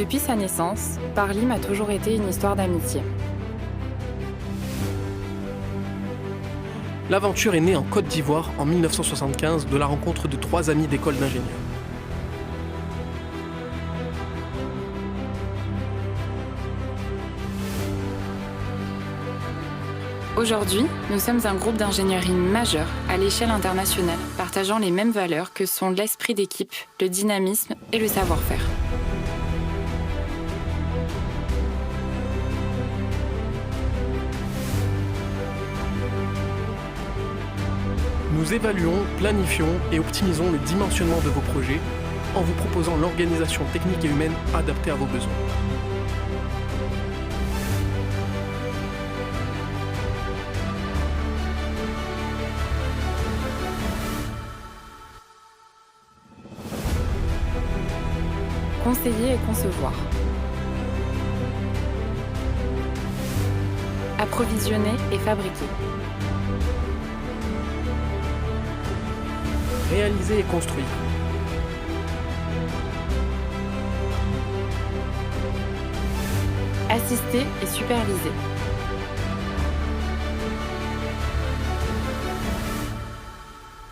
Depuis sa naissance, Parlim a toujours été une histoire d'amitié. L'aventure est née en Côte d'Ivoire en 1975 de la rencontre de 3 amis d'école d'ingénieurs. Aujourd'hui, nous sommes un groupe d'ingénierie majeur à l'échelle internationale, partageant les mêmes valeurs que sont l'esprit d'équipe, le dynamisme et le savoir-faire. Nous évaluons, planifions et optimisons le dimensionnement de vos projets en vous proposant l'organisation technique et humaine adaptée à vos besoins. Conseiller et concevoir. Approvisionner et fabriquer. Réaliser et construire. Assister et superviser.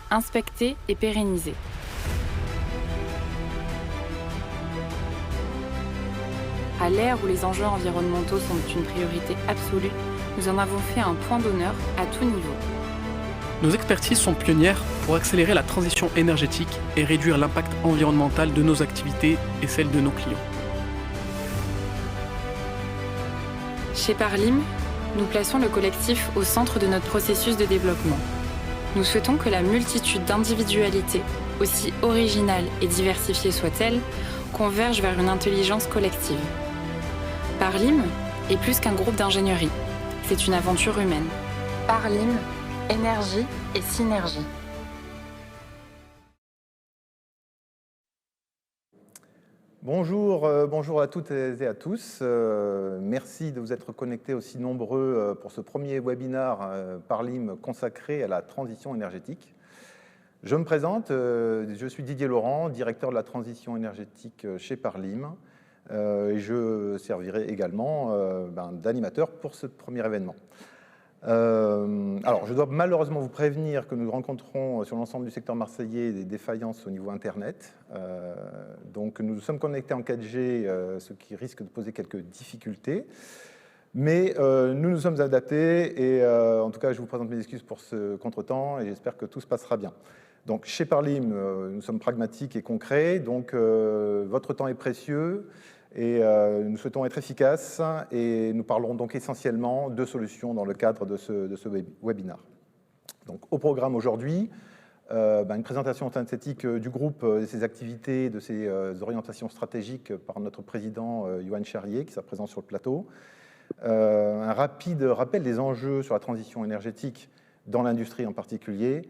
Inspecter et pérenniser. À l'ère où les enjeux environnementaux sont une priorité absolue, nous en avons fait un point d'honneur à tout niveau. Nos expertises sont pionnières pour accélérer la transition énergétique et réduire l'impact environnemental de nos activités et celles de nos clients. Chez Parlim, nous plaçons le collectif au centre de notre processus de développement. Nous souhaitons que la multitude d'individualités, aussi originales et diversifiées soient-elles, converge vers une intelligence collective. Parlim est plus qu'un groupe d'ingénierie, c'est une aventure humaine. Parlim, énergie et synergie. Bonjour à toutes et à tous. Merci de vous être connectés aussi nombreux pour ce premier webinaire Parlim consacré à la transition énergétique. Je me présente, je suis Didier Laurent, directeur de la transition énergétique chez Parlim. Et je servirai également d'animateur pour ce premier événement. Alors, je dois malheureusement vous prévenir que nous rencontrons sur l'ensemble du secteur marseillais des défaillances au niveau Internet. Donc, nous sommes connectés en 4G, ce qui risque de poser quelques difficultés. Mais nous nous sommes adaptés et en tout cas, je vous présente mes excuses pour ce contretemps et j'espère que tout se passera bien. Donc, chez Parlim, nous sommes pragmatiques et concrets, donc votre temps est précieux. Et nous souhaitons être efficaces et nous parlerons donc essentiellement de solutions dans le cadre de ce webinaire. Donc, au programme aujourd'hui, une présentation synthétique du groupe, de ses activités, de ses orientations stratégiques par notre président Yoann Charrier, qui sera présent sur le plateau. Un rapide rappel des enjeux sur la transition énergétique dans l'industrie en particulier.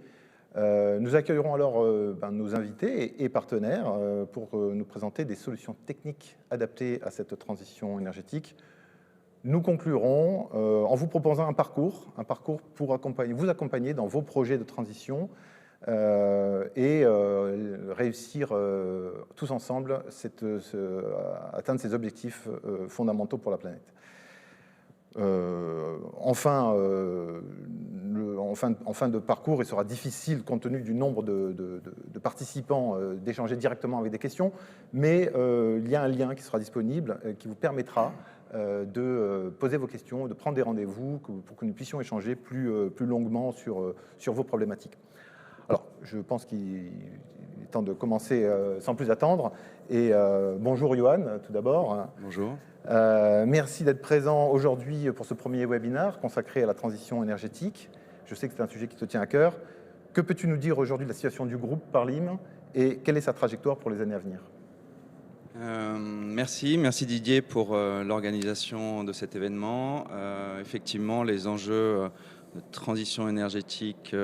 Nous accueillerons alors nos invités et partenaires pour nous présenter des solutions techniques adaptées à cette transition énergétique. Nous conclurons en vous proposant un parcours pour vous accompagner dans vos projets de transition et réussir tous ensemble atteindre ces objectifs fondamentaux pour la planète. En fin de parcours, il sera difficile, compte tenu du nombre de participants, d'échanger directement avec des questions, mais il y a un lien qui sera disponible qui vous permettra de poser vos questions, de prendre des rendez-vous pour que nous puissions échanger plus longuement sur vos problématiques. Alors, je pense qu'il est temps de commencer sans plus attendre. Et bonjour Yoann, tout d'abord. Bonjour. Merci d'être présent aujourd'hui pour ce premier webinaire consacré à la transition énergétique. Je sais que c'est un sujet qui te tient à cœur. Que peux-tu nous dire aujourd'hui de la situation du groupe Parlim et quelle est sa trajectoire pour les années à venir ? Merci Didier pour l'organisation de cet événement. Effectivement, les enjeux de transition énergétique,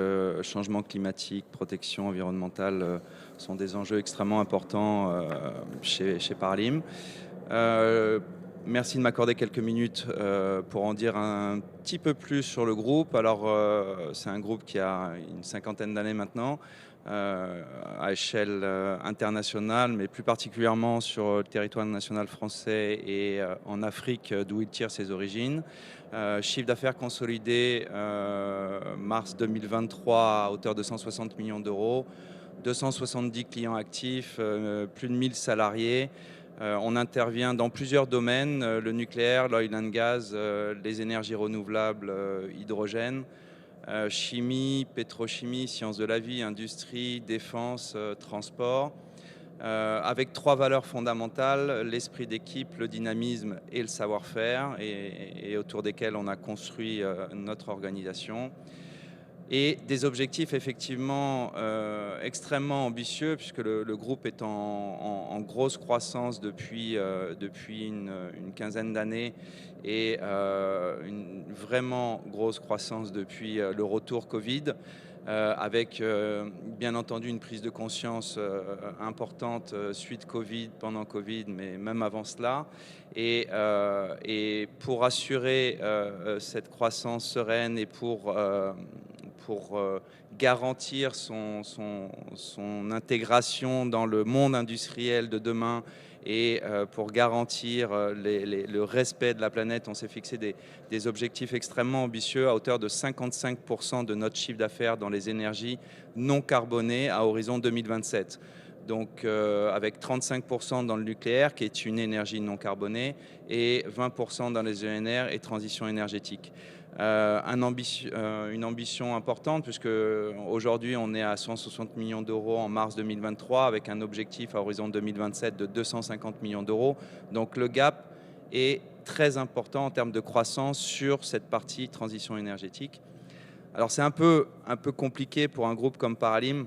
changement climatique, protection environnementale sont des enjeux extrêmement importants chez Parlim. Merci de m'accorder quelques minutes pour en dire un petit peu plus sur le groupe. Alors, c'est un groupe qui a une 50aine d'années maintenant, à échelle internationale, mais plus particulièrement sur le territoire national français et en Afrique, d'où il tire ses origines. Chiffre d'affaires consolidé mars 2023 à hauteur de 160 millions d'euros, 270 clients actifs, plus de 1000 salariés. On intervient dans plusieurs domaines, le nucléaire, l'oil and gas, les énergies renouvelables, hydrogène, chimie, pétrochimie, sciences de la vie, industrie, défense, transport, avec 3 valeurs fondamentales, l'esprit d'équipe, le dynamisme et le savoir-faire, et autour desquels on a construit notre organisation. Et des objectifs effectivement extrêmement ambitieux, puisque le groupe est en grosse croissance depuis une quinzaine d'années, et une vraiment grosse croissance depuis le retour Covid, avec bien entendu une prise de conscience importante suite Covid, pendant Covid, mais même avant cela. Et pour assurer cette croissance sereine et pour garantir son intégration dans le monde industriel de demain, et pour garantir le respect de la planète, on s'est fixé des objectifs extrêmement ambitieux à hauteur de 55% de notre chiffre d'affaires dans les énergies non carbonées à horizon 2027. Donc avec 35% dans le nucléaire, qui est une énergie non carbonée, et 20% dans les ENR et transition énergétique. Une ambition importante, puisque aujourd'hui on est à 160 millions d'euros en mars 2023, avec un objectif à horizon 2027 de 250 millions d'euros. Donc le gap est très important en termes de croissance sur cette partie transition énergétique. Alors c'est un peu compliqué pour un groupe comme Paralim,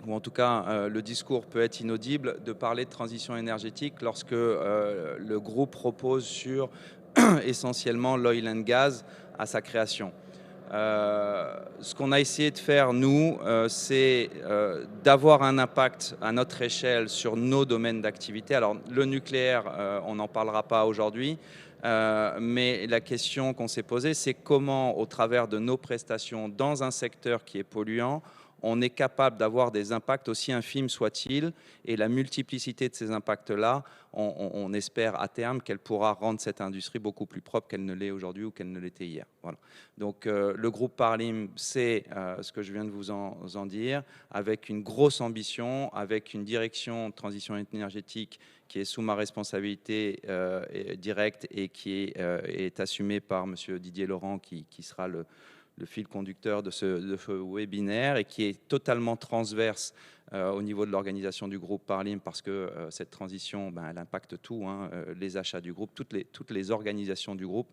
ou en tout cas le discours peut être inaudible, de parler de transition énergétique lorsque le groupe repose sur essentiellement l'oil and gas à sa création. Ce qu'on a essayé de faire, nous, c'est d'avoir un impact à notre échelle sur nos domaines d'activité. Alors, le nucléaire, on n'en parlera pas aujourd'hui, mais la question qu'on s'est posée, c'est comment, au travers de nos prestations dans un secteur qui est polluant, on est capable d'avoir des impacts aussi infimes soient-ils, et la multiplicité de ces impacts-là, on espère à terme qu'elle pourra rendre cette industrie beaucoup plus propre qu'elle ne l'est aujourd'hui ou qu'elle ne l'était hier. Voilà. Donc le groupe Paralim, c'est ce que je viens de vous en dire, avec une grosse ambition, avec une direction de transition énergétique qui est sous ma responsabilité directe et qui est assumée par M. Didier Laurent, qui sera le fil conducteur de ce webinaire, et qui est totalement transverse au niveau de l'organisation du groupe Paralim, parce que cette transition, elle impacte tout, hein, les achats du groupe, toutes les organisations du groupe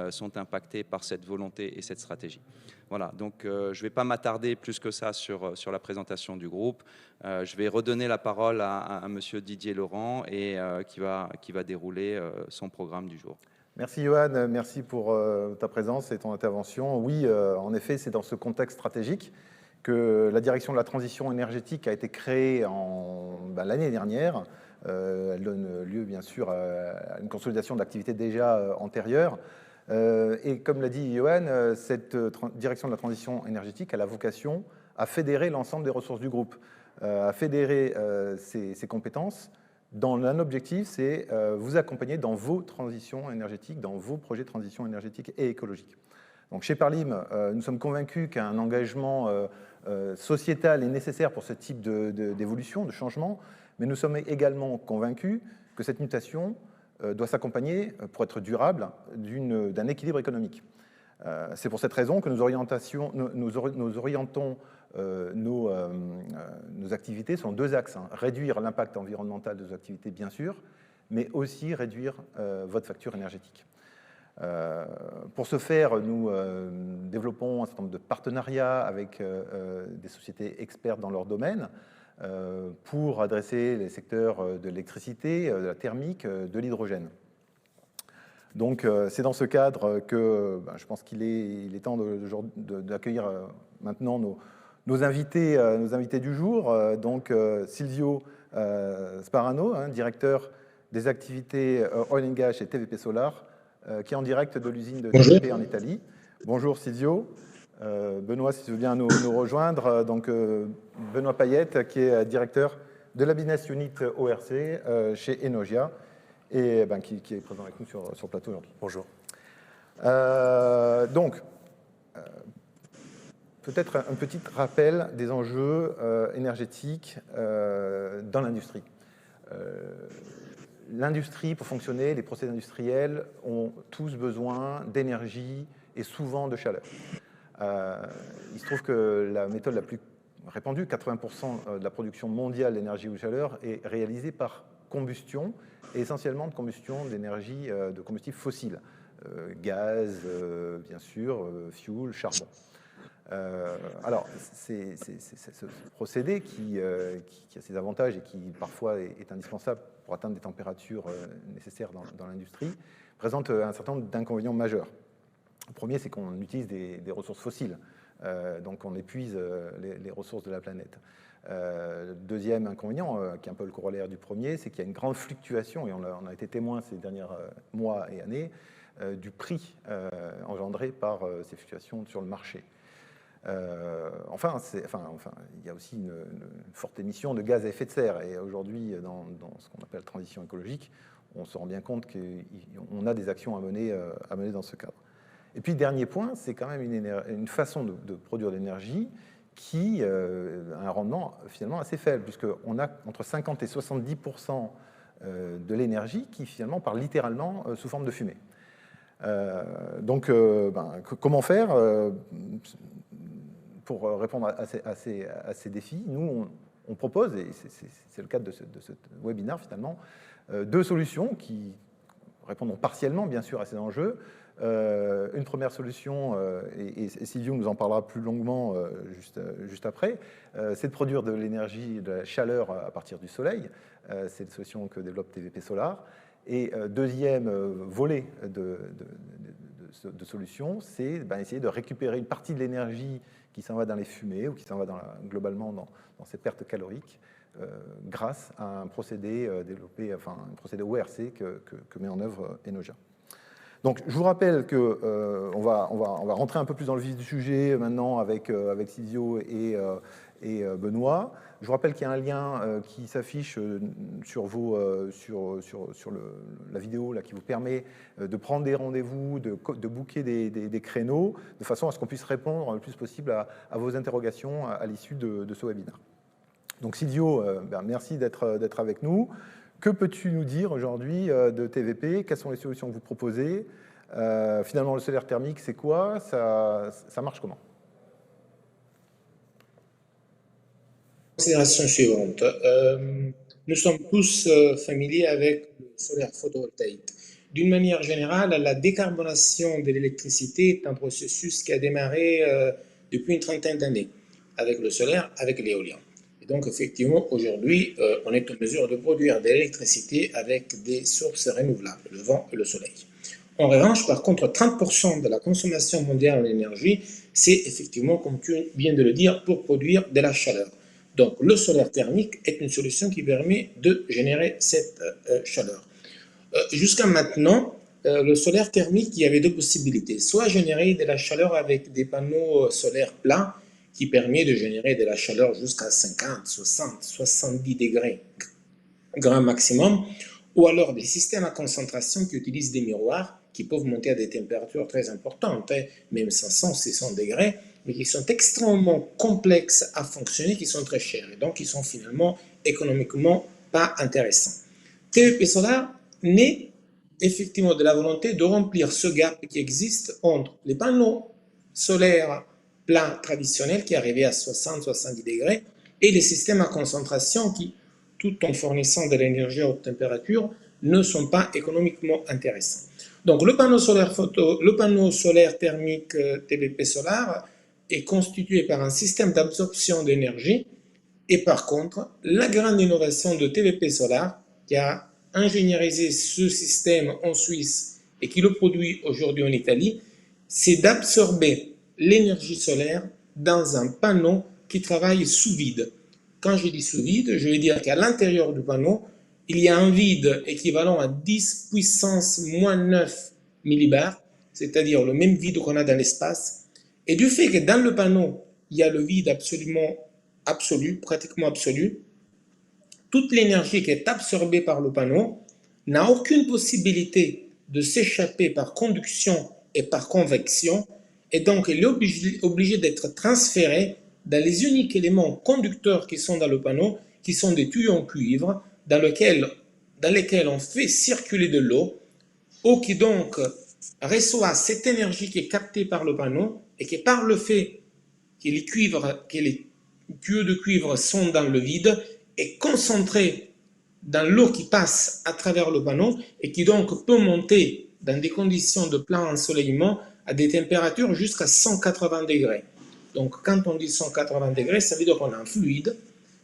sont impactées par cette volonté et cette stratégie. Voilà, donc je ne vais pas m'attarder plus que ça sur la présentation du groupe. Je vais redonner la parole à monsieur Didier Laurent, et qui va dérouler son programme du jour. Merci Johan, merci pour ta présence et ton intervention. Oui, en effet, c'est dans ce contexte stratégique que la direction de la transition énergétique a été créée l'année dernière. Elle donne lieu bien sûr à une consolidation d'activités déjà antérieures. Et comme l'a dit Johan, cette direction de la transition énergétique a la vocation à fédérer l'ensemble des ressources du groupe, à fédérer ses compétences. Dans un objectif, c'est vous accompagner dans vos transitions énergétiques, dans vos projets de transition énergétique et écologique. Donc chez Paralim, nous sommes convaincus qu'un engagement sociétal est nécessaire pour ce type d'évolution, de changement, mais nous sommes également convaincus que cette mutation doit s'accompagner, pour être durable, d'un équilibre économique. C'est pour cette raison que nous orientons nos activités sur 2 axes. Réduire l'impact environnemental de nos activités, bien sûr, mais aussi réduire votre facture énergétique. Pour ce faire, nous développons un certain nombre de partenariats avec des sociétés expertes dans leur domaine pour adresser les secteurs de l'électricité, de la thermique, de l'hydrogène. Donc c'est dans ce cadre que je pense qu'il est temps d'accueillir maintenant nos invités du jour. Donc Silvio Sparano, directeur des activités Oil and Gas chez TVP Solar, qui est en direct de l'usine de TVP en Italie. Bonjour Silvio. Benoît, si tu veux bien nous rejoindre. Donc, Benoît Payette, qui est directeur de la Business Unit ORC chez Enogia, et qui est présent avec nous sur le plateau aujourd'hui. Bonjour. Donc, peut-être un petit rappel des enjeux énergétiques dans l'industrie. L'industrie, pour fonctionner, les procédés industriels ont tous besoin d'énergie et souvent de chaleur. Il se trouve que la méthode la plus répandue, 80% de la production mondiale d'énergie ou de chaleur, est réalisée par combustion, et essentiellement de combustion d'énergie de combustibles fossiles. Gaz, bien sûr, fuel, charbon. Alors, c'est ce procédé qui a ses avantages et qui parfois est indispensable pour atteindre des températures nécessaires dans l'industrie, présente un certain nombre d'inconvénients majeurs. Le premier, c'est qu'on utilise des ressources fossiles, donc on épuise les ressources de la planète. Deuxième inconvénient, qui est un peu le corollaire du premier, c'est qu'il y a une grande fluctuation, et on a été témoin ces derniers mois et années, du prix engendré par ces fluctuations sur le marché. Enfin, il y a aussi une forte émission de gaz à effet de serre, et aujourd'hui, dans ce qu'on appelle la transition écologique, on se rend bien compte qu'on a des actions à mener dans ce cadre. Et puis, dernier point, c'est quand même une façon de produire de l'énergie qui a un rendement finalement assez faible, puisqu'on a entre 50 et 70% de l'énergie qui finalement part littéralement sous forme de fumée. Donc, comment faire pour répondre à ces défis? Nous, on propose, et c'est le cadre de ce webinaire finalement, deux solutions qui répondront partiellement bien sûr à ces enjeux. Une première solution, et Silvio nous en parlera plus longuement juste après, c'est de produire de l'énergie, de la chaleur à partir du soleil. C'est une solution que développe TVP Solar. Et deuxième volet de solution, c'est essayer de récupérer une partie de l'énergie qui s'en va dans les fumées ou qui s'en va globalement dans ces pertes caloriques grâce à un procédé développé, un procédé ORC que met en œuvre Enogia. Donc, je vous rappelle qu'on va rentrer un peu plus dans le vif du sujet maintenant avec Silvio et Benoît. Je vous rappelle qu'il y a un lien qui s'affiche sur la vidéo là, qui vous permet de prendre des rendez-vous, de booker des créneaux, de façon à ce qu'on puisse répondre le plus possible à vos interrogations à l'issue de ce webinaire. Donc Silvio, merci d'être avec nous. Que peux-tu nous dire aujourd'hui de TVP? Quelles sont les solutions que vous proposez? Finalement, le solaire thermique, c'est quoi? Ça marche comment? Considération suivante. Nous sommes tous familiers avec le solaire photovoltaïque. D'une manière générale, la décarbonation de l'électricité est un processus qui a démarré depuis une trentaine d'années avec le solaire, avec l'éolien. Et donc, effectivement, aujourd'hui, on est en mesure de produire de l'électricité avec des sources renouvelables, le vent et le soleil. En revanche, par contre, 30% de la consommation mondiale d'énergie, c'est effectivement, comme tu viens de le dire, pour produire de la chaleur. Donc, le solaire thermique est une solution qui permet de générer cette chaleur. Jusqu'à maintenant, le solaire thermique, il y avait deux possibilités. Soit générer de la chaleur avec des panneaux solaires plats, qui permet de générer de la chaleur jusqu'à 50, 60, 70 degrés grand maximum, ou alors des systèmes à concentration qui utilisent des miroirs qui peuvent monter à des températures très importantes, même 500, 600 degrés, mais qui sont extrêmement complexes à fonctionner, qui sont très chers, et donc qui sont finalement économiquement pas intéressants. TVP Solar naît effectivement de la volonté de remplir ce gap qui existe entre les panneaux solaires plats traditionnels qui arrivaient à 60-70 degrés et les systèmes à concentration qui, tout en fournissant de l'énergie à haute température, ne sont pas économiquement intéressants. Donc le panneau solaire thermique TVP Solar est constitué par un système d'absorption d'énergie et par contre, la grande innovation de TVP Solar qui a ingénierisé ce système en Suisse et qui le produit aujourd'hui en Italie, c'est d'absorber l'énergie solaire dans un panneau qui travaille sous vide. Quand je dis sous vide, je veux dire qu'à l'intérieur du panneau, il y a un vide équivalent à 10 puissance moins 9 millibars, c'est-à-dire le même vide qu'on a dans l'espace, Et du fait que dans le panneau, il y a le vide absolument absolu, pratiquement absolu, toute l'énergie qui est absorbée par le panneau n'a aucune possibilité de s'échapper par conduction et par convection, et donc elle est obligée d'être transférée dans les uniques éléments conducteurs qui sont dans le panneau, qui sont des tuyaux en cuivre, dans lesquels on fait circuler de l'eau, eau qui donc reçoit cette énergie qui est captée par le panneau, et qui par le fait que les tuyaux de cuivre sont dans le vide, est concentrée dans l'eau qui passe à travers le panneau et qui donc peut monter dans des conditions de plein ensoleillement à des températures jusqu'à 180 degrés. Donc quand on dit 180 degrés, ça veut dire qu'on a un fluide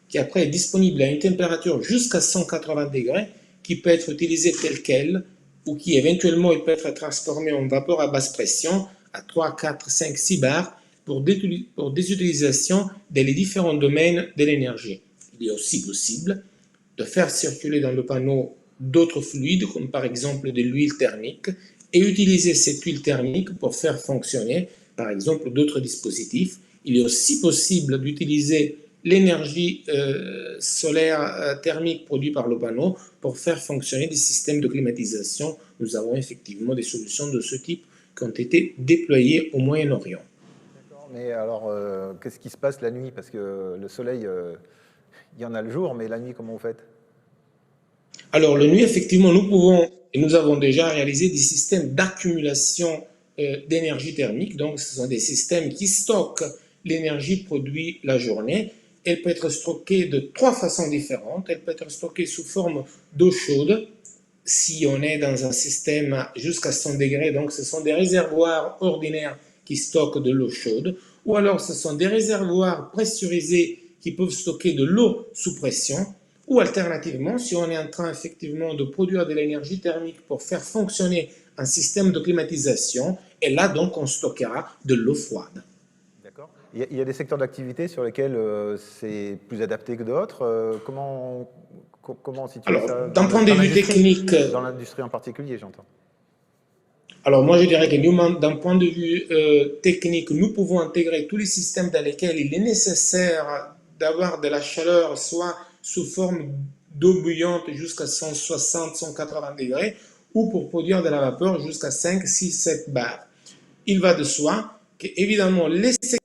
qui après est disponible à une température jusqu'à 180 degrés, qui peut être utilisé tel quel, ou qui éventuellement il peut être transformé en vapeur à basse pression à 3, 4, 5, 6 bars pour des utilisations dans les différents domaines de l'énergie. Il est aussi possible de faire circuler dans le panneau d'autres fluides, comme par exemple de l'huile thermique, et utiliser cette huile thermique pour faire fonctionner, par exemple, d'autres dispositifs. Il est aussi possible d'utiliser l'énergie solaire thermique produite par le panneau pour faire fonctionner des systèmes de climatisation. Nous avons effectivement des solutions de ce type qui ont été déployées au Moyen-Orient. D'accord, mais alors, qu'est-ce qui se passe la nuit? Parce que le soleil, il y en a le jour, mais la nuit, comment vous faites? Alors, la nuit, effectivement, nous pouvons, et nous avons déjà réalisé des systèmes d'accumulation d'énergie thermique. Donc, ce sont des systèmes qui stockent l'énergie produite la journée. Elle peut être stockée de 3 façons différentes. Elle peut être stockée sous forme d'eau chaude, si on est dans un système jusqu'à 100 degrés. Donc, ce sont des réservoirs ordinaires qui stockent de l'eau chaude. Ou alors, ce sont des réservoirs pressurisés qui peuvent stocker de l'eau sous pression. Ou alternativement, si on est en train effectivement de produire de l'énergie thermique pour faire fonctionner un système de climatisation, et là donc on stockera de l'eau froide. D'accord. Il y a des secteurs d'activité sur lesquels c'est plus adapté que d'autres. Comment on situe Alors, ça d'un point de vue technique... Dans l'industrie en particulier, j'entends. Alors moi je dirais que d'un point de vue technique, nous pouvons intégrer tous les systèmes dans lesquels il est nécessaire d'avoir de la chaleur, soit sous forme d'eau bouillante jusqu'à 160, 180 degrés, ou pour produire de la vapeur jusqu'à 5, 6, 7 bars. Il va de soi que, évidemment, les secteurs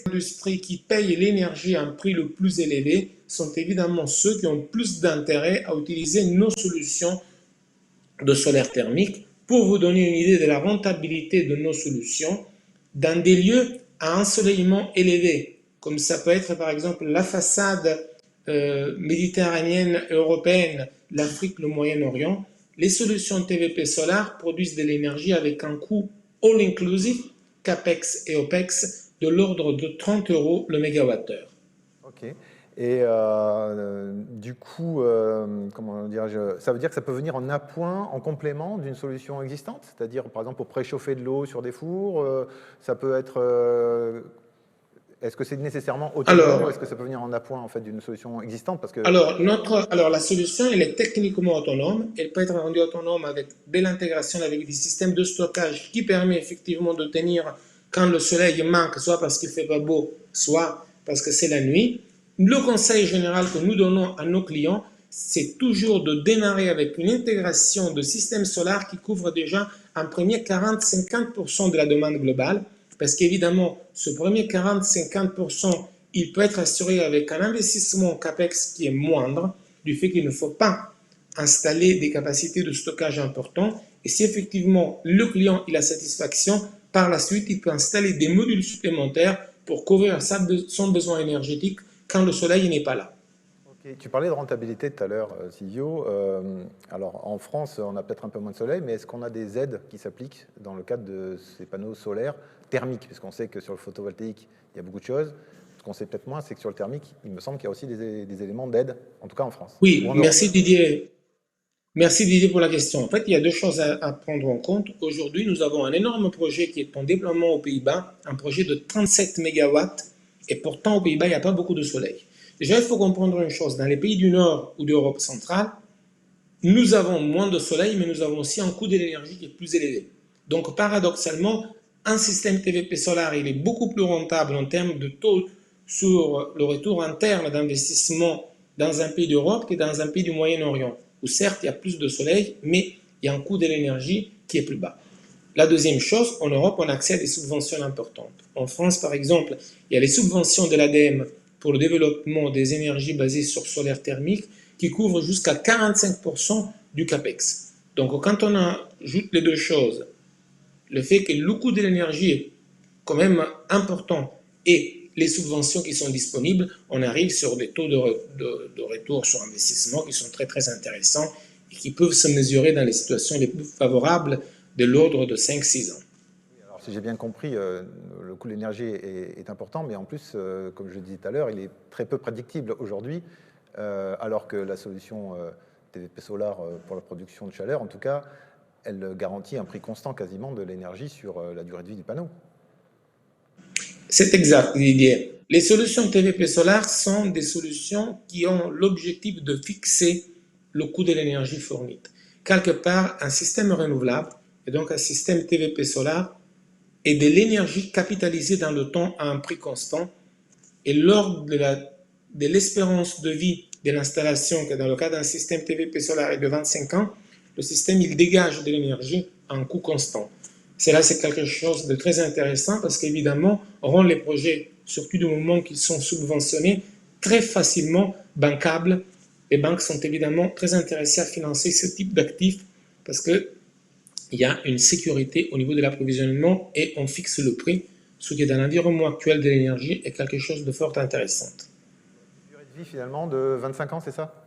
d'industrie qui payent l'énergie à un prix le plus élevé sont évidemment ceux qui ont plus d'intérêt à utiliser nos solutions de solaire thermique. Pour vous donner une idée de la rentabilité de nos solutions, dans des lieux à ensoleillement élevé, comme ça peut être par exemple la façade méditerranéenne européenne, l'Afrique, le Moyen-Orient, les solutions TVP solaires produisent de l'énergie avec un coût all-inclusive, CAPEX et OPEX, de l'ordre de 30 € le mégawattheure. Ok. Et du coup, comment dirais-je, ça veut dire que ça peut venir en appoint, en complément d'une solution existante? C'est-à-dire, par exemple, pour préchauffer de l'eau sur des fours, ça peut être... Est-ce que c'est nécessairement autonome ou est-ce que ça peut venir en appoint en fait, d'une solution existante? Parce que... alors, la solution, elle est techniquement autonome. Elle peut être rendue autonome avec de l'intégration avec des systèmes de stockage qui permet effectivement de tenir quand le soleil manque, soit parce qu'il ne fait pas beau, soit parce que c'est la nuit. Le conseil général que nous donnons à nos clients, c'est toujours de démarrer avec une intégration de systèmes solaires qui couvre déjà un premier 40-50% de la demande globale. Parce qu'évidemment, ce premier 40-50%, il peut être assuré avec un investissement CAPEX qui est moindre, du fait qu'il ne faut pas installer des capacités de stockage importantes. Et si effectivement le client il a satisfaction, par la suite, il peut installer des modules supplémentaires pour couvrir son besoin énergétique quand le soleil n'est pas là. Okay. Tu parlais de rentabilité tout à l'heure, Silvio. Alors, en France, on a peut-être un peu moins de soleil, mais est-ce qu'on a des aides qui s'appliquent dans le cadre de ces panneaux solaires thermiques? Puisqu'on sait que sur le photovoltaïque, il y a beaucoup de choses. Ce qu'on sait peut-être moins, c'est que sur le thermique, il me semble qu'il y a aussi des éléments d'aide, en tout cas en France. Oui, merci Didier. Merci Didier pour la question. En fait, il y a deux choses à prendre en compte. Aujourd'hui, nous avons un énorme projet qui est en déploiement aux Pays-Bas, un projet de 37 MW, et pourtant aux Pays-Bas, il n'y a pas beaucoup de soleil. Déjà, il faut comprendre une chose. Dans les pays du Nord ou d'Europe centrale, nous avons moins de soleil, mais nous avons aussi un coût de l'énergie qui est plus élevé. Donc, paradoxalement, un système TVP solaire, il est beaucoup plus rentable en termes de taux sur le retour interne d'investissement dans un pays d'Europe que dans un pays du Moyen-Orient, où certes il y a plus de soleil, mais il y a un coût de l'énergie qui est plus bas. La deuxième chose, en Europe, on a accès à des subventions importantes. En France, par exemple, il y a les subventions de l'ADEME pour le développement des énergies basées sur solaire thermique qui couvrent jusqu'à 45% du CAPEX. Donc quand on ajoute les deux choses, le fait que le coût de l'énergie est quand même important et les subventions qui sont disponibles, on arrive sur des taux de retour sur investissement qui sont très très intéressants et qui peuvent se mesurer dans les situations les plus favorables de l'ordre de 5-6 ans. Alors, si j'ai bien compris, le coût de l'énergie est important, mais en plus, comme je le disais tout à l'heure, il est très peu prédictible aujourd'hui, alors que la solution TVP Solar pour la production de chaleur, en tout cas, elle garantit un prix constant quasiment de l'énergie sur la durée de vie du panneau. C'est exact, Didier. Les solutions TVP Solar sont des solutions qui ont l'objectif de fixer le coût de l'énergie fournie. Quelque part, un système renouvelable, et donc un système TVP Solar, est de l'énergie capitalisée dans le temps à un prix constant. Et lors de l'espérance de vie de l'installation, que dans le cas d'un système TVP Solar est de 25 ans, le système il dégage de l'énergie à un coût constant. Cela, c'est quelque chose de très intéressant parce qu'évidemment, on rend les projets, surtout du moment qu'ils sont subventionnés, très facilement bancables. Les banques sont évidemment très intéressées à financer ce type d'actifs parce qu'il y a une sécurité au niveau de l'approvisionnement et on fixe le prix, ce qui est dans l'environnement actuel de l'énergie est quelque chose de fort intéressant. Une durée de vie finalement de 25 ans, c'est ça?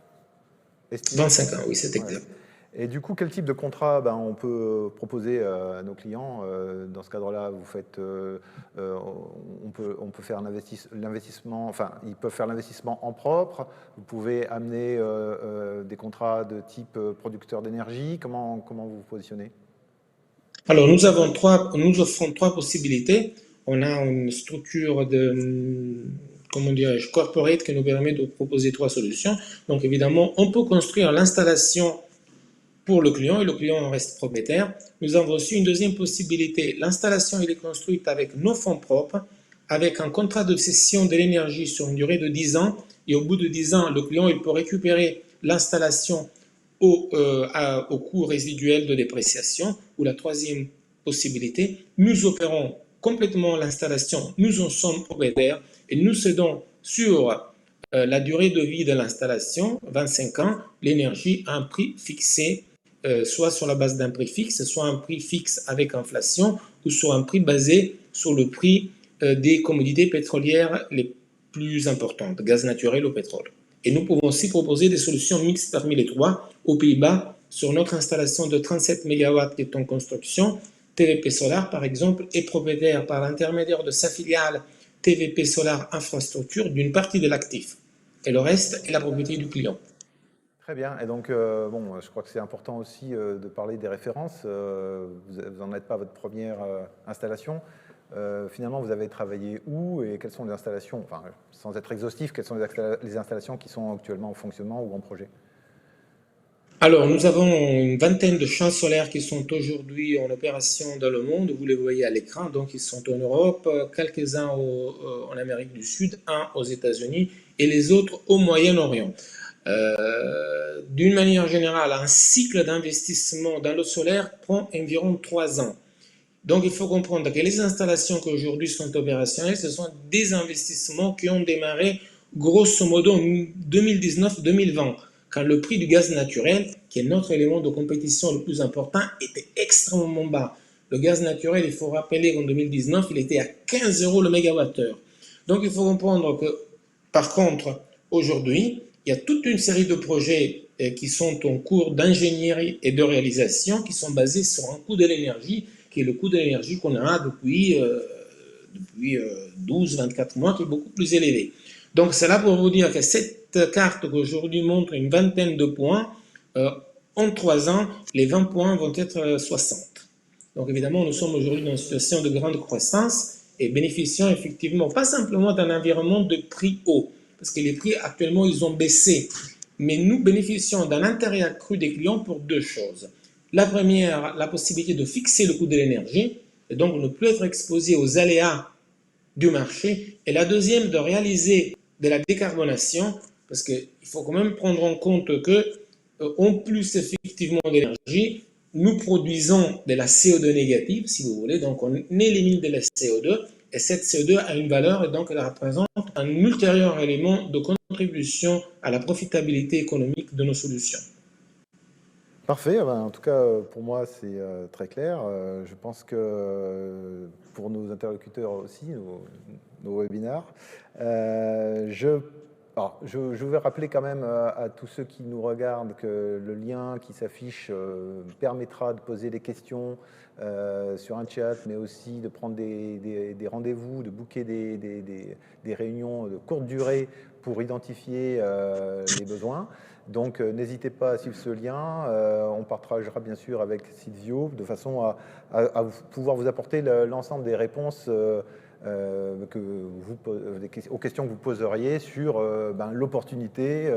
25 ans, oui, c'est exact. Ouais. Et du coup, quel type de contrat on peut proposer à nos clients? Dans ce cadre-là, vous faites, on peut faire l'investissement, enfin, ils peuvent faire l'investissement en propre. Vous pouvez amener des contrats de type producteur d'énergie. Comment vous vous positionnez? Alors, nous offrons trois possibilités. On a une structure de, comment dirais-je, corporate qui nous permet de proposer trois solutions. Donc, évidemment, on peut construire l'installation pour le client et le client en reste propriétaire. Nous avons aussi une deuxième possibilité. L'installation est construite avec nos fonds propres, avec un contrat de cession de l'énergie sur une durée de 10 ans. Et au bout de 10 ans, le client il peut récupérer l'installation au coût résiduel de dépréciation. Ou la troisième possibilité, nous opérons complètement l'installation, nous en sommes propriétaires et nous cédons sur la durée de vie de l'installation, 25 ans, l'énergie à un prix fixé, soit sur la base d'un prix fixe, soit un prix fixe avec inflation, ou sur un prix basé sur le prix des commodités pétrolières les plus importantes, gaz naturel ou pétrole. Et nous pouvons aussi proposer des solutions mixtes parmi les trois. Aux Pays-Bas, sur notre installation de 37 MW qui est en construction, TVP Solar, par exemple, est propriétaire par l'intermédiaire de sa filiale TVP Solar Infrastructure d'une partie de l'actif. Et le reste est la propriété du client. Très bien. Et donc, je crois que c'est important aussi de parler des références. Vous n'en êtes pas à votre première installation. Finalement, vous avez travaillé où et quelles sont les installations, enfin, sans être exhaustif, quelles sont les installations qui sont actuellement en fonctionnement ou en projet? Alors, nous avons une vingtaine de champs solaires qui sont aujourd'hui en opération dans le monde. Vous les voyez à l'écran. Donc, ils sont en Europe, quelques-uns en Amérique du Sud, un aux États-Unis et les autres au Moyen-Orient. D'une manière générale, un cycle d'investissement dans le solaire prend environ 3 ans. Donc, il faut comprendre que les installations qui aujourd'hui sont opérationnelles, ce sont des investissements qui ont démarré grosso modo en 2019-2020, quand le prix du gaz naturel, qui est notre élément de compétition le plus important, était extrêmement bas. Le gaz naturel, il faut rappeler qu'en 2019, il était à 15 € le mégawattheure. Donc, il faut comprendre que, par contre, aujourd'hui, il y a toute une série de projets qui sont en cours d'ingénierie et de réalisation qui sont basés sur un coût de l'énergie, qui est le coût de l'énergie qu'on a depuis 12-24 mois, qui est beaucoup plus élevé. Donc, c'est là pour vous dire que cette carte qu'aujourd'hui montre une vingtaine de points, en 3 ans, les 20 points vont être 60. Donc, évidemment, nous sommes aujourd'hui dans une situation de grande croissance et bénéficiant effectivement, pas simplement d'un environnement de prix haut, parce que les prix actuellement, ils ont baissé. Mais nous bénéficions d'un intérêt accru des clients pour deux choses. La première, la possibilité de fixer le coût de l'énergie. et donc ne plus être exposé aux aléas du marché. Et la deuxième, de réaliser de la décarbonation, parce qu'il faut quand même prendre en compte que, en plus effectivement d'énergie, nous produisons de la CO2 négative, si vous voulez, donc on élimine de la CO2, et cette CO2 a une valeur, et donc elle représente un ultérieur élément de contribution à la profitabilité économique de nos solutions. Parfait, en tout cas pour moi c'est très clair. Je pense que pour nos interlocuteurs aussi, nos webinars, je vais rappeler quand même à tous ceux qui nous regardent que le lien qui s'affiche permettra de poser des questions sur un chat, mais aussi de prendre des rendez-vous, de booker des réunions de courte durée pour identifier les besoins. Donc n'hésitez pas à suivre ce lien, on partagera bien sûr avec Silvio de façon à pouvoir vous apporter l'ensemble des réponses aux questions que vous poseriez sur l'opportunité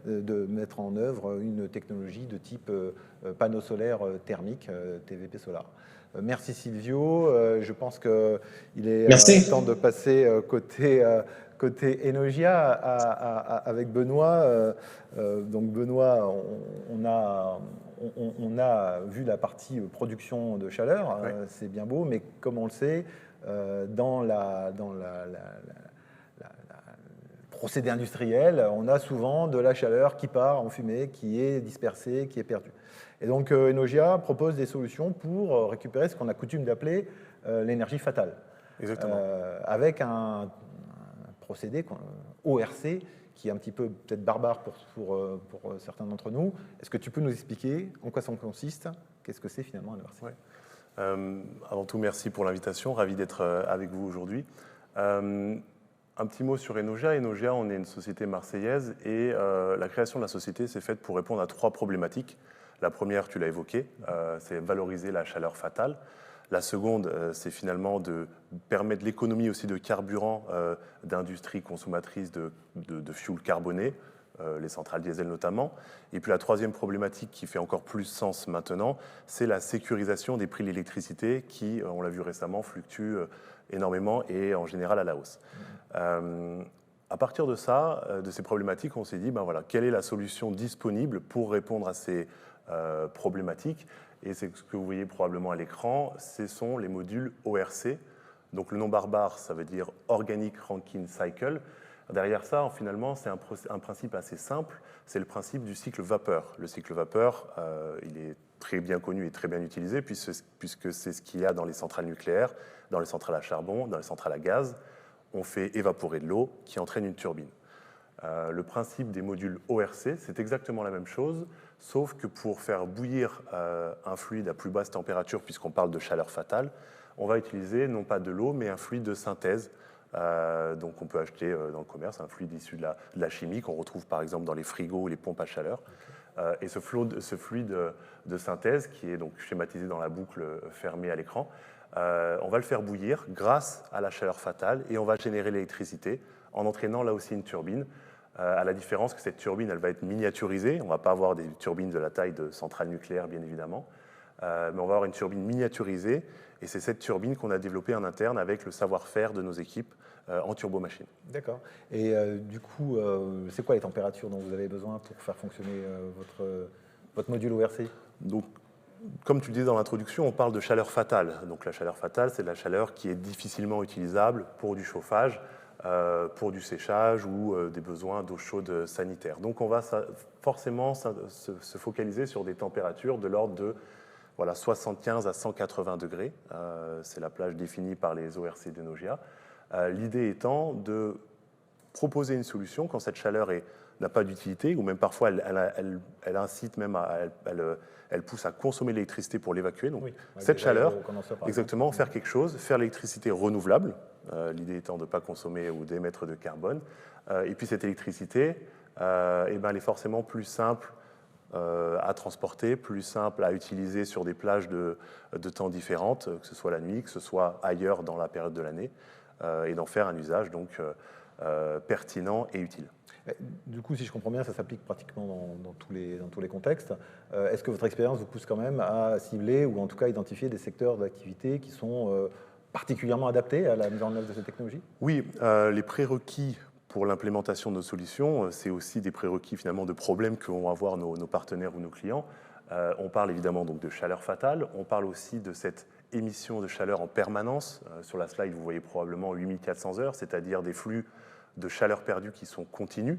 de mettre en œuvre une technologie de type panneau solaire thermique, TVP Solar. Merci Silvio, je pense qu'il est temps de passer côté Enogia avec Benoît. Donc Benoît, on a vu la partie production de chaleur, ouais. C'est bien beau, mais comme on le sait, dans le procédé industriel, on a souvent de la chaleur qui part en fumée, qui est dispersée, qui est perdue. Et donc Enogia propose des solutions pour récupérer ce qu'on a coutume d'appeler l'énergie fatale. Exactement. Avec un procédé ORC qui est un petit peu peut-être barbare pour certains d'entre nous. Est-ce que tu peux nous expliquer en quoi ça consiste? Qu'est-ce que c'est finalement un ORC? Ouais. Avant tout, merci pour l'invitation. Ravi d'être avec vous aujourd'hui. Un petit mot sur Enogia. Enogia, on est une société marseillaise et la création de la société s'est faite pour répondre à 3 problématiques. La première, tu l'as évoquée, c'est valoriser la chaleur fatale. La seconde, c'est finalement de permettre l'économie aussi de carburant d'industries consommatrices de fuel carboné, les centrales diesel notamment. Et puis la troisième problématique qui fait encore plus sens maintenant, c'est la sécurisation des prix de l'électricité qui, on l'a vu récemment, fluctuent énormément et en général à la hausse. À partir de ça, de ces problématiques, on s'est dit, voilà, quelle est la solution disponible pour répondre à ces problématiques? Et c'est ce que vous voyez probablement à l'écran, ce sont les modules ORC. Donc le nom barbare, ça veut dire Organic Rankine Cycle. Derrière ça, finalement, c'est un principe assez simple, c'est le principe du cycle vapeur. Le cycle vapeur, il est très bien connu et très bien utilisé puisque c'est ce qu'il y a dans les centrales nucléaires, dans les centrales à charbon, dans les centrales à gaz. On fait évaporer de l'eau qui entraîne une turbine. Le principe des modules ORC, c'est exactement la même chose, sauf que pour faire bouillir un fluide à plus basse température, puisqu'on parle de chaleur fatale, on va utiliser non pas de l'eau, mais un fluide de synthèse. Donc on peut acheter dans le commerce un fluide issu de la chimie qu'on retrouve par exemple dans les frigos ou les pompes à chaleur. Et ce fluide de synthèse, qui est donc schématisé dans la boucle fermée à l'écran, on va le faire bouillir grâce à la chaleur fatale et on va générer l'électricité en entraînant là aussi une turbine. À la différence que cette turbine, elle va être miniaturisée. On ne va pas avoir des turbines de la taille de centrales nucléaires, bien évidemment, mais on va avoir une turbine miniaturisée, et c'est cette turbine qu'on a développée en interne avec le savoir-faire de nos équipes en turbomachine. D'accord. Et du coup, c'est quoi les températures dont vous avez besoin pour faire fonctionner votre module ORC? Donc, comme tu le disais dans l'introduction, on parle de chaleur fatale. Donc la chaleur fatale, c'est de la chaleur qui est difficilement utilisable pour du chauffage, pour du séchage ou des besoins d'eau chaude sanitaire. Donc on va forcément se focaliser sur des températures de l'ordre de 75 à 180 degrés. C'est la plage définie par les ORC d'Enogia. L'idée étant de proposer une solution quand cette chaleur n'a pas d'utilité, ou même parfois elle incite même elle pousse à consommer l'électricité pour l'évacuer. Donc oui, cette chaleur, exactement, faire quelque chose, faire l'électricité renouvelable, l'idée étant de ne pas consommer ou d'émettre de carbone. Et puis cette électricité, elle est forcément plus simple à transporter, plus simple à utiliser sur des plages de temps différentes, que ce soit la nuit, que ce soit ailleurs dans la période de l'année, et d'en faire un usage donc pertinent et utile. Du coup, si je comprends bien, ça s'applique pratiquement dans tous les contextes. Est-ce que votre expérience vous pousse quand même à cibler ou en tout cas identifier des secteurs d'activité qui sont particulièrement adaptés à la mise en œuvre de cette technologie? Oui, les prérequis pour l'implémentation de nos solutions, c'est aussi des prérequis finalement de problèmes que vont avoir nos partenaires ou nos clients. On parle évidemment donc de chaleur fatale, on parle aussi de cette émission de chaleur en permanence. Sur la slide, vous voyez probablement 8400 heures, c'est-à-dire des flux de chaleur perdue qui sont continus.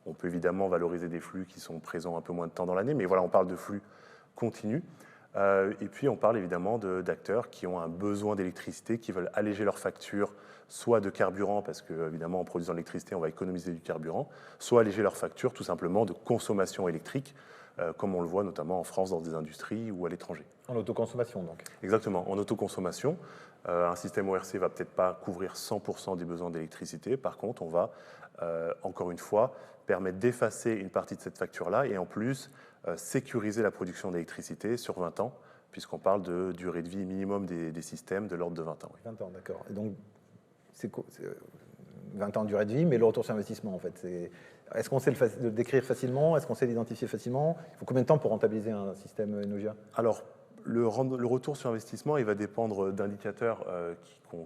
On peut évidemment valoriser des flux qui sont présents un peu moins de temps dans l'année, mais voilà, on parle de flux continus. Et puis on parle évidemment d'acteurs qui ont un besoin d'électricité, qui veulent alléger leurs factures, soit de carburant, parce qu'évidemment en produisant de l'électricité, on va économiser du carburant, soit alléger leurs factures tout simplement de consommation électrique, comme on le voit notamment en France dans des industries ou à l'étranger. En autoconsommation donc. Exactement, en autoconsommation. Un système ORC ne va peut-être pas couvrir 100% des besoins d'électricité. Par contre, on va, encore une fois, permettre d'effacer une partie de cette facture-là et en plus sécuriser la production d'électricité sur 20 ans, puisqu'on parle de durée de vie minimum des systèmes de l'ordre de 20 ans. Oui. 20 ans, d'accord. Et donc, c'est 20 ans de durée de vie, mais le retour sur investissement, en fait. Est-ce qu'on sait le décrire facilement? Est-ce qu'on sait l'identifier facilement? Il faut combien de temps pour rentabiliser un système Enogia? Alors, le retour sur investissement, il va dépendre d'indicateurs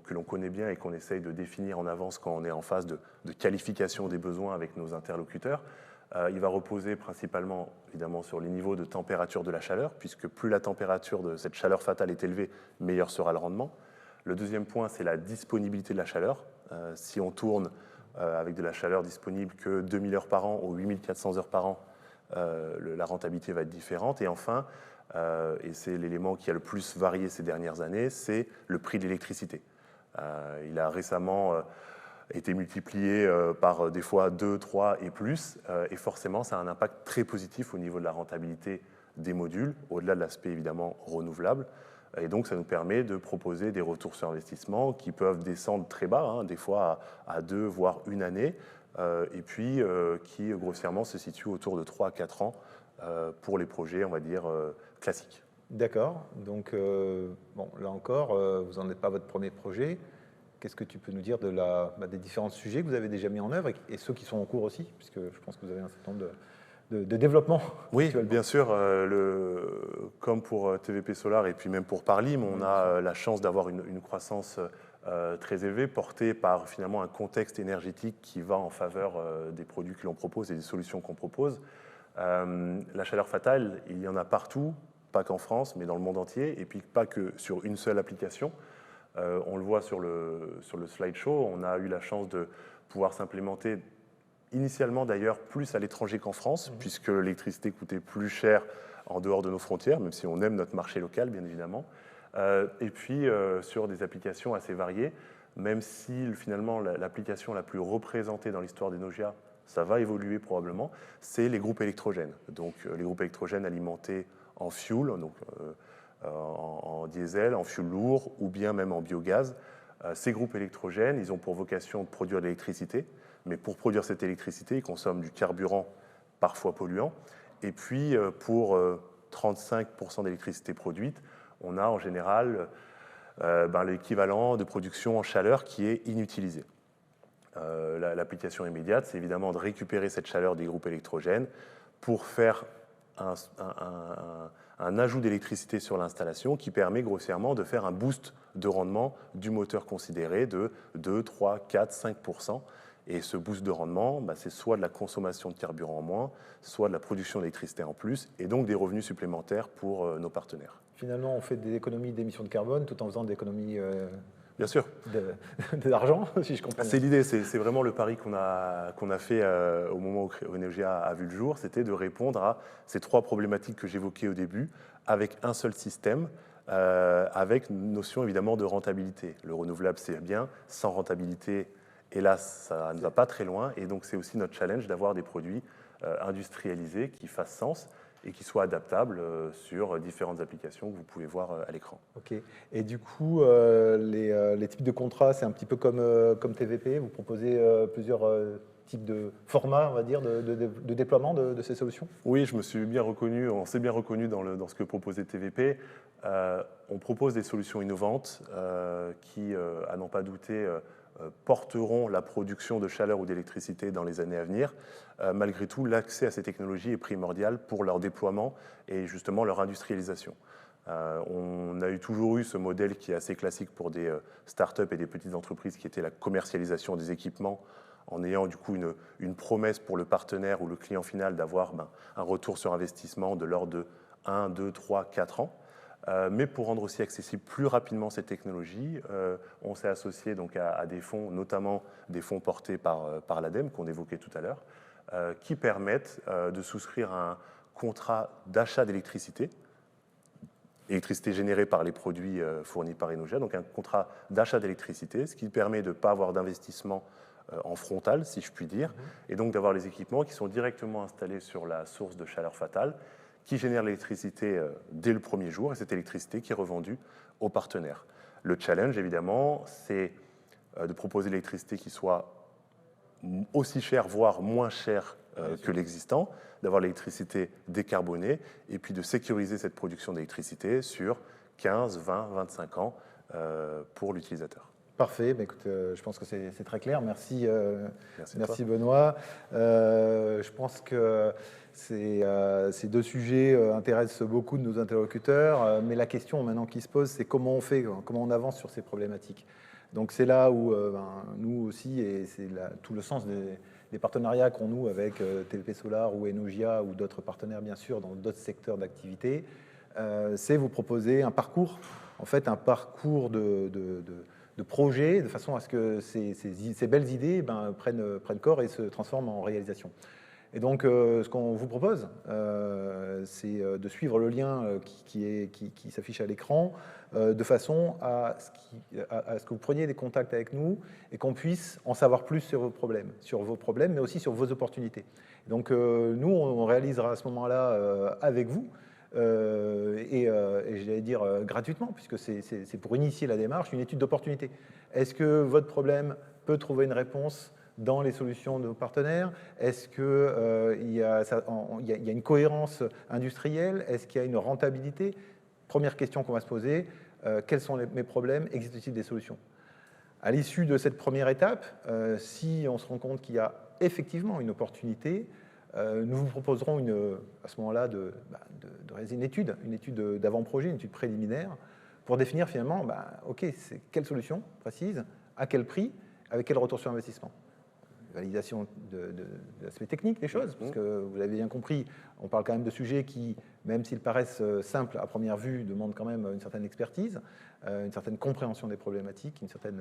que l'on connaît bien et qu'on essaye de définir en avance quand on est en phase de qualification des besoins avec nos interlocuteurs. Il va reposer principalement, évidemment, sur les niveaux de température de la chaleur, puisque plus la température de cette chaleur fatale est élevée, meilleur sera le rendement. Le deuxième point, c'est la disponibilité de la chaleur. Si on tourne avec de la chaleur disponible que 2000 heures par an ou 8400 heures par an, la rentabilité va être différente. Et enfin, et c'est l'élément qui a le plus varié ces dernières années, c'est le prix de l'électricité. Il a récemment été multiplié par des fois 2, 3 et plus, et forcément ça a un impact très positif au niveau de la rentabilité des modules, au-delà de l'aspect évidemment renouvelable. Et donc ça nous permet de proposer des retours sur investissement qui peuvent descendre très bas, hein, des fois à 2 voire 1 année, et puis qui grossièrement se situent autour de 3 à 4 ans pour les projets, on va dire, classiques. D'accord. Donc, bon, là encore, vous n'en êtes pas votre premier projet. Qu'est-ce que tu peux nous dire des différents sujets que vous avez déjà mis en œuvre et ceux qui sont en cours aussi, puisque je pense que vous avez un certain nombre de développement. Oui, bien sûr. Comme pour TVP Solar et puis même pour Parlim, on a la chance d'avoir une croissance très élevée, portée par finalement un contexte énergétique qui va en faveur des produits que l'on propose et des solutions qu'on propose. La chaleur fatale, il y en a partout, pas qu'en France, mais dans le monde entier, et puis pas que sur une seule application. On le voit sur le slideshow, on a eu la chance de pouvoir s'implémenter initialement d'ailleurs plus à l'étranger qu'en France, puisque l'électricité coûtait plus cher en dehors de nos frontières, même si on aime notre marché local, bien évidemment. Et puis sur des applications assez variées, même si finalement l'application la plus représentée dans l'histoire d'Enogia, ça va évoluer probablement, c'est les groupes électrogènes. Donc les groupes électrogènes alimentés en fuel, donc en diesel, en fuel lourd ou bien même en biogaz. Ces groupes électrogènes, ils ont pour vocation de produire de l'électricité, mais pour produire cette électricité, ils consomment du carburant parfois polluant. Et puis pour 35% d'électricité produite, on a en général l'équivalent de production en chaleur qui est inutilisé. L'application immédiate, c'est évidemment de récupérer cette chaleur des groupes électrogènes pour faire un ajout d'électricité sur l'installation qui permet grossièrement de faire un boost de rendement du moteur considéré de 2, 3, 4, 5%. Et ce boost de rendement, c'est soit de la consommation de carburant en moins, soit de la production d'électricité en plus, et donc des revenus supplémentaires pour nos partenaires. Finalement, on fait des économies d'émissions de carbone tout en faisant des économies bien sûr. d'argent, si je comprends bien. C'est l'idée, c'est vraiment le pari qu'on a fait au moment où Enogia a vu le jour, c'était de répondre à ces 3 problématiques que j'évoquais au début, avec un seul système, avec une notion évidemment de rentabilité. Le renouvelable, c'est bien, sans rentabilité, hélas, ça ne va pas très loin, et donc c'est aussi notre challenge d'avoir des produits industrialisés qui fassent sens et qui soient adaptables sur différentes applications que vous pouvez voir à l'écran. Ok. Et du coup, les types de contrats, c'est un petit peu comme TVP, vous proposez plusieurs types de formats, on va dire, de déploiement de ces solutions? Oui, on s'est bien reconnu dans ce que proposait TVP. On propose des solutions innovantes qui, à n'en pas douter, porteront la production de chaleur ou d'électricité dans les années à venir, malgré tout, l'accès à ces technologies est primordial pour leur déploiement et justement leur industrialisation. On a toujours eu ce modèle qui est assez classique pour des startups et des petites entreprises qui était la commercialisation des équipements en ayant du coup une promesse pour le partenaire ou le client final d'avoir un retour sur investissement de l'ordre de 1, 2, 3, 4 ans. Mais pour rendre aussi accessible plus rapidement ces technologies, on s'est associé donc à des fonds, notamment des fonds portés par l'ADEME qu'on évoquait tout à l'heure, qui permettent de souscrire un contrat d'achat d'électricité générée par les produits fournis par Enogia, donc un contrat d'achat d'électricité, ce qui permet de ne pas avoir d'investissement en frontal, si je puis dire, et donc d'avoir les équipements qui sont directement installés sur la source de chaleur fatale, qui génère l'électricité dès le premier jour, et cette électricité qui est revendue aux partenaires. Le challenge, évidemment, c'est de proposer l'électricité qui soit aussi chère, voire moins chère que l'existant, d'avoir l'électricité décarbonée, et puis de sécuriser cette production d'électricité sur 15, 20, 25 ans pour l'utilisateur. Parfait, écoute, je pense que c'est très clair. Merci Benoît. Je pense que ces deux sujets intéressent beaucoup de nos interlocuteurs, mais la question maintenant qui se pose, c'est comment on fait, comment on avance sur ces problématiques. Donc c'est là où nous aussi, et c'est tout le sens des partenariats qu'on noue avec TVP Solar ou Enogia ou d'autres partenaires bien sûr dans d'autres secteurs d'activité, c'est vous proposer un parcours, en fait un parcours de projets, de façon à ce que ces belles idées prennent corps et se transforment en réalisation. Et donc, ce qu'on vous propose, c'est de suivre le lien qui s'affiche à l'écran, de façon à ce que vous preniez des contacts avec nous et qu'on puisse en savoir plus sur vos problèmes, mais aussi sur vos opportunités. Donc, nous, on réalisera à ce moment-là avec vous, et j'allais dire gratuitement, puisque c'est pour initier la démarche, une étude d'opportunité. Est-ce que votre problème peut trouver une réponse dans les solutions de nos partenaires? Est-ce qu'il y a une cohérence industrielle? Est-ce qu'il y a une rentabilité? Première question qu'on va se poser, quels sont mes problèmes? Existe-t-il des solutions? À l'issue de cette première étape, si on se rend compte qu'il y a effectivement une opportunité, nous vous proposerons à ce moment-là de réaliser une étude d'avant-projet, une étude préliminaire, pour définir finalement, OK, c'est quelle solution précise, à quel prix, avec quel retour sur investissement. Validation de l'aspect technique des choses, parce que vous l'avez bien compris, on parle quand même de sujets qui, même s'ils paraissent simples à première vue, demandent quand même une certaine expertise, une certaine compréhension des problématiques, une certaine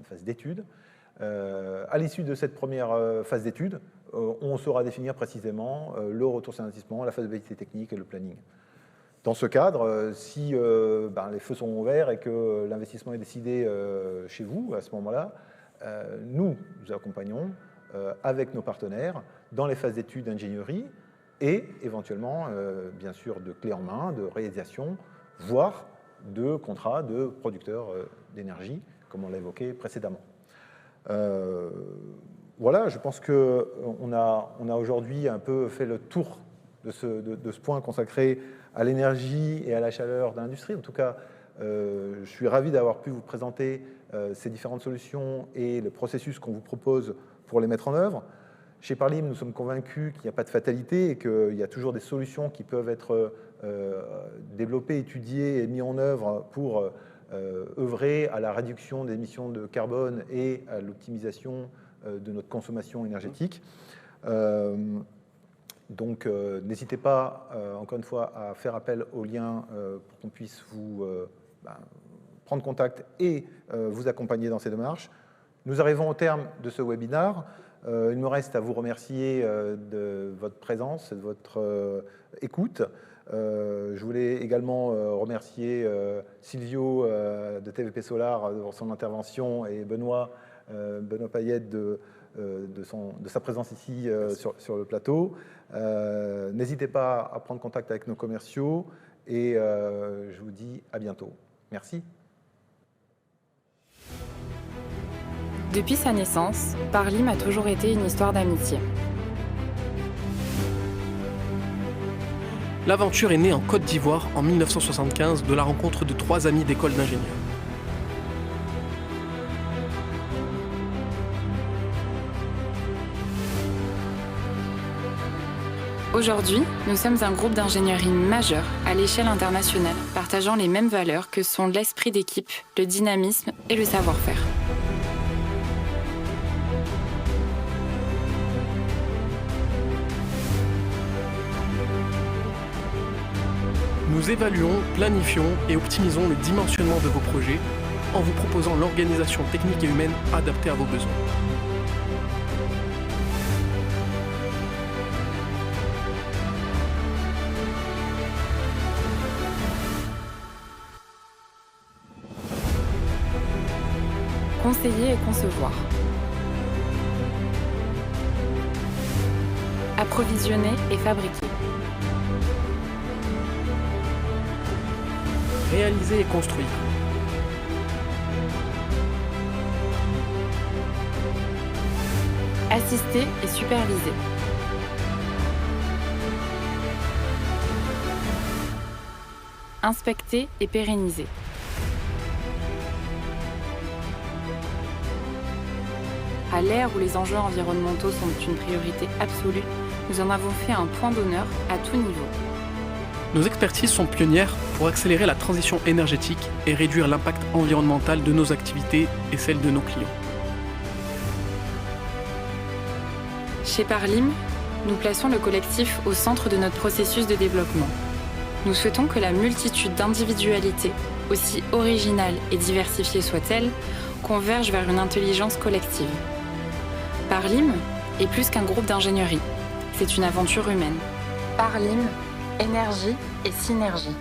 phase d'étude. À l'issue de cette première phase d'étude, on saura définir précisément le retour sur investissement, la faisabilité technique et le planning. Dans ce cadre, si les feux sont ouverts et que l'investissement est décidé chez vous, à ce moment-là, nous accompagnons avec nos partenaires dans les phases d'études d'ingénierie et éventuellement, bien sûr, de clés en main, de réalisation, voire de contrats de producteurs d'énergie, comme on l'a évoqué précédemment. Voilà, je pense qu'on a aujourd'hui un peu fait le tour de ce point consacré à l'énergie et à la chaleur de l'industrie. En tout cas, je suis ravi d'avoir pu vous présenter ces différentes solutions et le processus qu'on vous propose pour les mettre en œuvre. Chez Parlim, nous sommes convaincus qu'il n'y a pas de fatalité et qu'il y a toujours des solutions qui peuvent être développées, étudiées et mises en œuvre pour œuvrer à la réduction des émissions de carbone et à l'optimisation de notre consommation énergétique. Donc, n'hésitez pas, encore une fois, à faire appel aux liens pour qu'on puisse vous prendre contact et vous accompagner dans ces démarches. Nous arrivons au terme de ce webinaire. Il me reste à vous remercier de votre présence et de votre écoute. Je voulais également remercier Silvio de TVP Solar pour son intervention et Benoît Payette de sa présence ici sur le plateau. N'hésitez pas à prendre contact avec nos commerciaux et je vous dis à bientôt. Merci. Depuis sa naissance, Parlim a toujours été une histoire d'amitié. L'aventure est née en Côte d'Ivoire en 1975 de la rencontre de 3 amis d'école d'ingénieurs. Aujourd'hui, nous sommes un groupe d'ingénierie majeur à l'échelle internationale, partageant les mêmes valeurs que sont l'esprit d'équipe, le dynamisme et le savoir-faire. Nous évaluons, planifions et optimisons le dimensionnement de vos projets en vous proposant l'organisation technique et humaine adaptée à vos besoins. Conseiller et concevoir. Approvisionner et fabriquer. Réaliser et construire. Assister et superviser. Inspecter et pérenniser. À l'ère où les enjeux environnementaux sont une priorité absolue, nous en avons fait un point d'honneur à tout niveau. Nos expertises sont pionnières pour accélérer la transition énergétique et réduire l'impact environnemental de nos activités et celles de nos clients. Chez Parlim, nous plaçons le collectif au centre de notre processus de développement. Nous souhaitons que la multitude d'individualités, aussi originales et diversifiées soient-elles, convergent vers une intelligence collective. Parlim est plus qu'un groupe d'ingénierie, c'est une aventure humaine. Parlim, énergie et synergie.